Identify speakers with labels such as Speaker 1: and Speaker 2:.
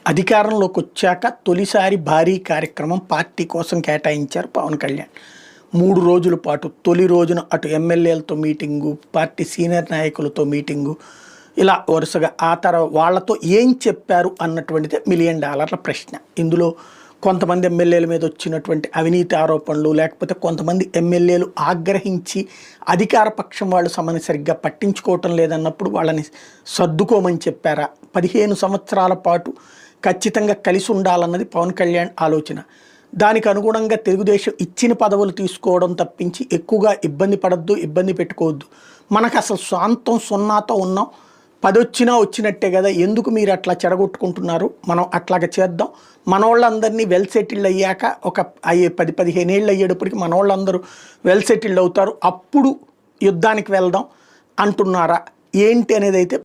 Speaker 1: అధికారంలోకి వచ్చాక తొలిసారి భారీ కార్యక్రమం పార్టీ కోసం కేటాయించారు పవన్ కళ్యాణ్. 3 రోజుల పాటు తొలి రోజున అటు ఎమ్మెల్యేలతో మీటింగు, పార్టీ సీనియర్ నాయకులతో మీటింగు, ఇలా వరుసగా ఆ తర్వాత వాళ్ళతో ఏం చెప్పారు అన్నటువంటిదే $1 మిలియన్ ప్రశ్న. ఇందులో కొంతమంది ఎమ్మెల్యేల మీద వచ్చినటువంటి అవినీతి ఆరోపణలు, లేకపోతే కొంతమంది ఎమ్మెల్యేలు ఆగ్రహించి అధికార పక్షం వాళ్ళు సమని సరిగ్గా పట్టించుకోవటం లేదన్నప్పుడు వాళ్ళని సర్దుకోమని చెప్పారా, 15 సంవత్సరాల పాటు ఖచ్చితంగా కలిసి ఉండాలన్నది పవన్ కళ్యాణ్ ఆలోచన. దానికి అనుగుణంగా తెలుగుదేశం ఇచ్చిన పదవులు తీసుకోవడం తప్పించి ఎక్కువగా ఇబ్బంది పడద్దు, ఇబ్బంది పెట్టుకోవద్దు, మనకు అసలు స్వాంతం సున్నాతో ఉన్నాం, 10 వచ్చినా వచ్చినట్టే కదా, ఎందుకు మీరు అట్లా చెడగొట్టుకుంటున్నారు, మనం అట్లాగా చేద్దాం, మనోళ్ళందరినీ వెల్ సెటిల్డ్ అయ్యాక ఒక 10-15 ఏళ్ళు అయ్యేటప్పటికి మనోళ్ళందరూ వెల్ సెటిల్డ్ అవుతారు, అప్పుడు యుద్ధానికి వెళ్దాం అంటున్నారా ఏంటి అనేది అయితే